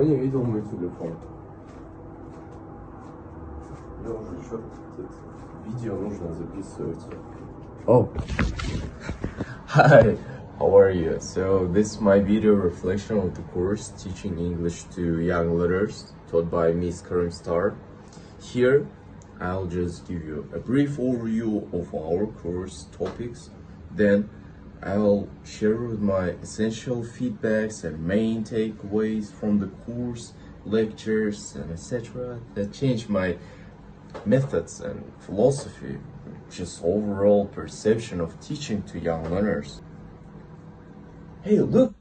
Я не видел мой телефон. Я уже что-то видео нужно записывать. Oh. Hi, how are you? So this is my video reflection of the course Teaching English to Young Learners taught by Miss Karim Star. Here, I'll just give you a brief overview of our course topics. Then I'll share with my essential feedbacks and main takeaways from the course, lectures, and etc. that change my methods and philosophy, just overall perception of teaching to young learners. Hey, look!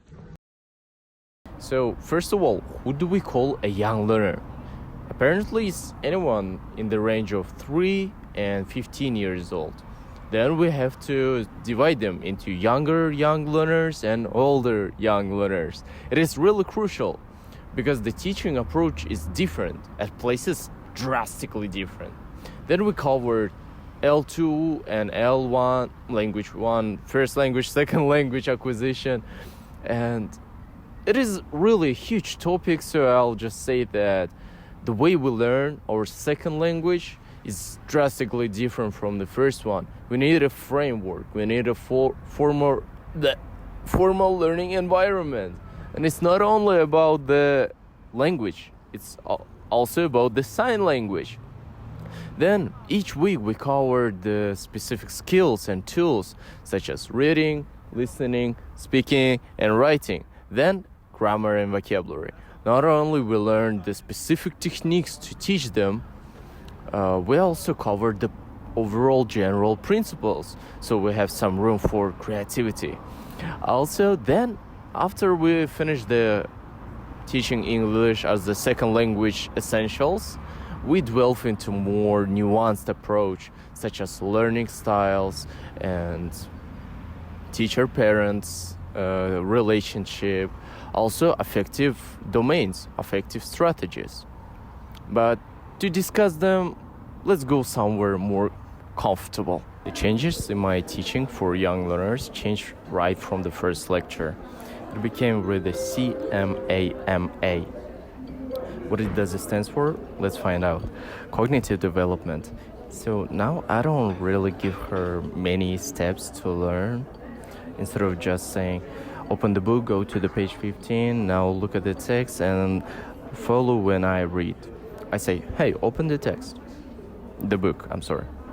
So, first of all, who do we call a young learner? Apparently, it's anyone in the range of 3 and 15 years old. Then we have to divide them into younger young learners and older young learners. It is really crucial because the teaching approach is different at places drastically different. Then we covered L2 and L1, language 1, first language, second language acquisition, and it is really a huge topic, so I'll just say that the way we learn our second language is drastically different from the first one. We need a framework, we need a formal learning environment. And it's not only about the language, it's also about the sign language. Then each week we cover the specific skills and tools such as reading, listening, speaking, and writing. Then grammar and vocabulary. Not only we learn the specific techniques to teach them, we also cover the overall general principles, so we have some room for creativity. Also, then after we finish the teaching English as the second language essentials, we delve into more nuanced approach, such as learning styles and teacher-parents relationship, also affective domains, affective strategies. But to discuss them, let's go somewhere more comfortable. The changes in my teaching for young learners changed right from the first lecture. It became with the CMAMA. What does it stand for? Let's find out. Cognitive development. So now I don't really give her many steps to learn. Instead of just saying, open the book, go to the page 15, now look at the text and follow when I read. I say, hey, open the book,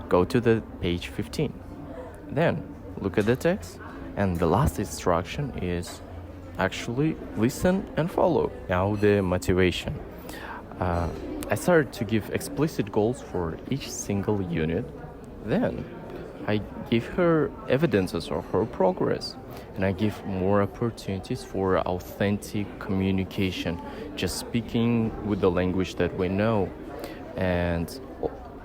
go to the page 15. Then look at the text, and the last instruction is actually listen and follow. Now the motivation. I started to give explicit goals for each single unit. Then I give her evidences of her progress, and I give more opportunities for authentic communication, just speaking with the language that we know. And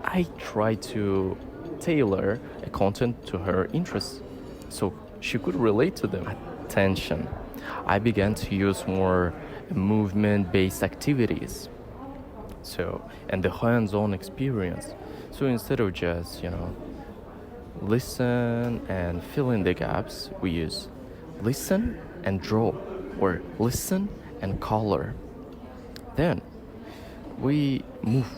I try to tailor a content to her interests so she could relate to them. Attention. I began to use more movement-based activities. And the hands-on experience. So instead of just, listen and fill in the gaps, we use listen and draw, or listen and color. Then we move.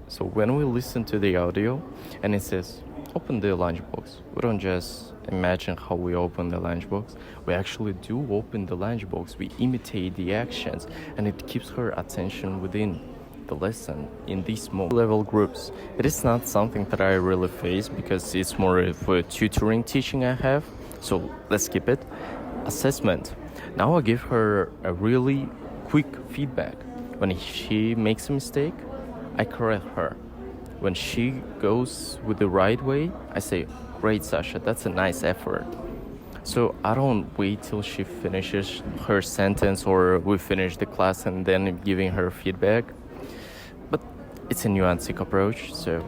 So when we listen to the audio and it says open the lunchbox, we don't just imagine how we open the lunchbox. We actually do open the lunchbox. We imitate the actions, and it keeps her attention within the lesson in these small level groups. It is not something that I really face because it's more of a tutoring teaching I have, so let's skip it. Assessment. Now I give her a really quick feedback. When she makes a mistake, I correct her. When she goes with the right way, I say, great, Sasha, that's a nice effort. So I don't wait till she finishes her sentence or we finish the class and then giving her feedback. But it's a nuanced approach, so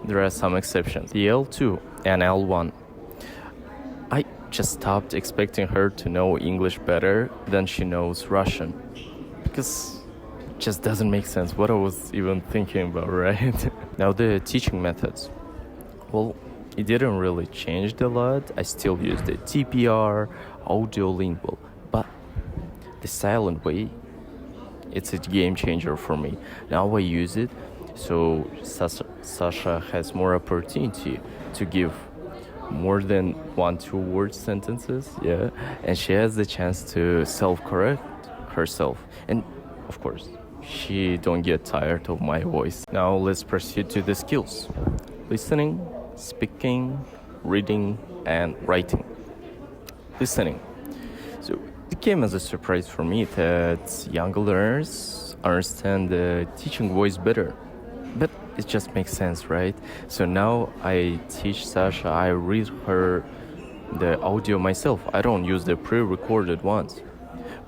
there are some exceptions. The L2 and L1. I just stopped expecting her to know English better than she knows Russian. Because it just doesn't make sense what I was even thinking about, right? Now the teaching methods. Well, it didn't really change a lot. I still use the TPR, audiolingual, but the silent way it's a game changer for me. Now I use it, so Sasha has more opportunity to give more than 1 2 word sentences, yeah, and she has the chance to self-correct herself, and of course she don't get tired of my voice. Now let's proceed to the skills: listening, speaking, reading, and writing. Listening. So it came as a surprise for me that younger learners understand the teaching voice better. But it just makes sense, right? So now I teach Sasha, I read her the audio myself. I don't use the pre-recorded ones.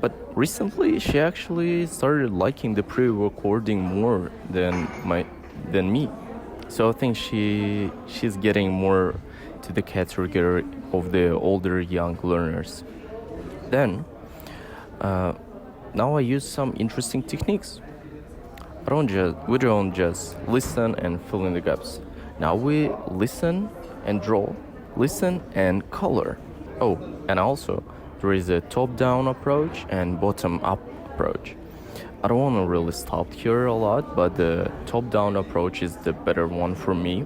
But recently she actually started liking the pre-recording more than me. So I think she's getting more to the category of the older young learners. Then now I use some interesting techniques. We don't just listen and fill in the gaps. Now we listen and draw, listen and color. Oh, and also there is a top-down approach and bottom-up approach. I don't want to really stop here a lot, but the top-down approach is the better one for me.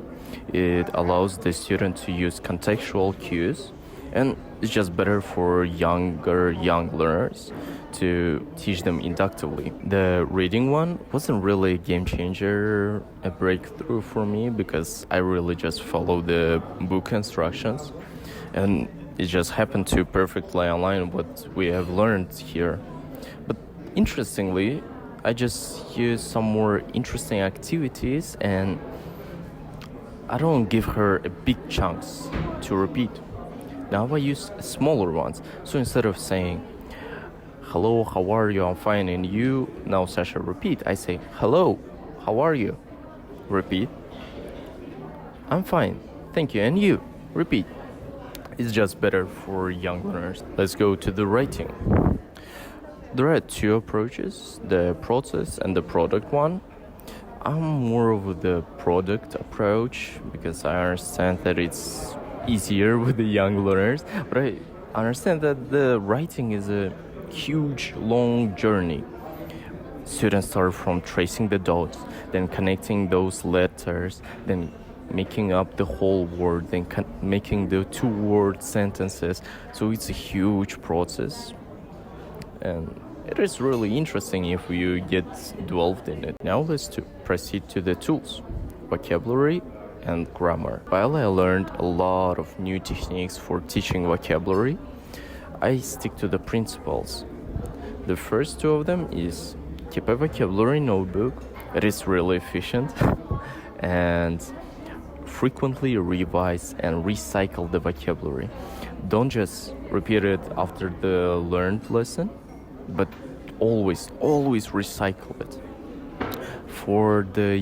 It allows the student to use contextual cues, and it's just better for young learners to teach them inductively. The reading one wasn't really a game changer, a breakthrough for me, because I really just follow the book instructions, and it just happened to perfectly align what we have learned here. But interestingly, I just use some more interesting activities, and I don't give her a big chunks to repeat. Now I use smaller ones. So instead of saying, "Hello, how are you? I'm fine, and you?" Now Sasha, repeat. I say, "Hello, how are you?" Repeat. "I'm fine, thank you, and you?" Repeat. It's just better for young learners. Let's go to the writing. There are 2 approaches, the process and the product one. I'm more of the product approach because I understand that it's easier with the young learners, but I understand that the writing is a huge, long journey. Students start from tracing the dots, then connecting those letters, then making up the whole word, then making the 2 word sentences. So it's a huge process, and it is really interesting if you get involved in it. Now let's proceed to the tools: vocabulary and grammar. While I learned a lot of new techniques for teaching vocabulary, I stick to the principles. The first 2 of them is keep a vocabulary notebook. It is really efficient and frequently revise and recycle the vocabulary. Don't just repeat it after the learned lesson, but always recycle it. For the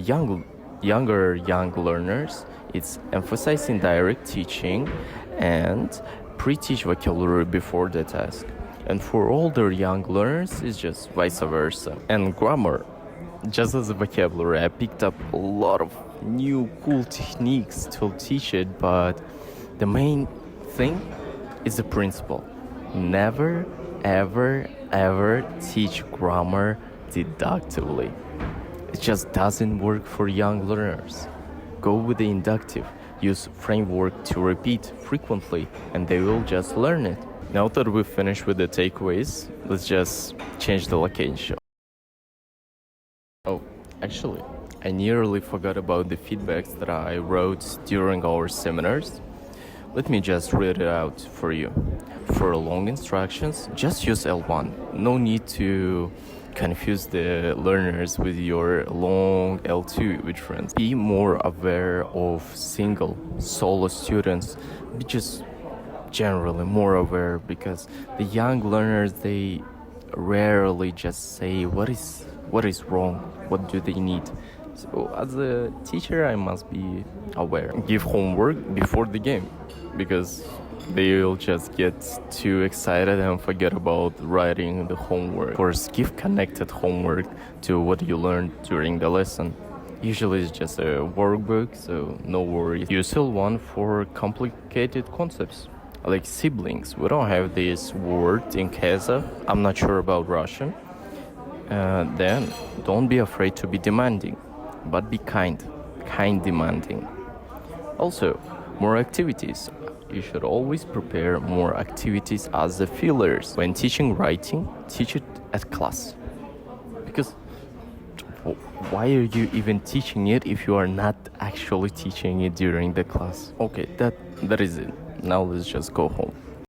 younger young learners, it's emphasizing direct teaching and pre-teach vocabulary before the task. And for older young learners, it's just vice versa. And grammar, just as a vocabulary, I picked up a lot of new cool techniques to teach it, but the main thing is the principle. Never, ever teach grammar deductively. It just doesn't work for young learners. Go with the inductive. Use framework to repeat frequently, and they will just learn it. Now that we've finished with the takeaways, let's just change the location. Oh, actually, I nearly forgot about the feedbacks that I wrote during our seminars. Let me just read it out for you. For long instructions, just use L1. No need to confuse the learners with your long L2 with friends. Be more aware of solo students. Be just generally more aware, because the young learners, they rarely just say what is wrong, what do they need. So as a teacher, I must be aware. Give homework before the game, because they'll just get too excited and forget about writing the homework. Of course, give connected homework to what you learned during the lesson. Usually it's just a workbook, so no worries. Use L1 for complicated concepts, like siblings. We don't have this word in Kazakh. I'm not sure about Russian. Then don't be afraid to be demanding, but be kind demanding. Also, more activities. You should always prepare more activities as the fillers. When teaching writing, teach it at class. Because why are you even teaching it if you are not actually teaching it during the class? Okay, that is it. Now let's just go home.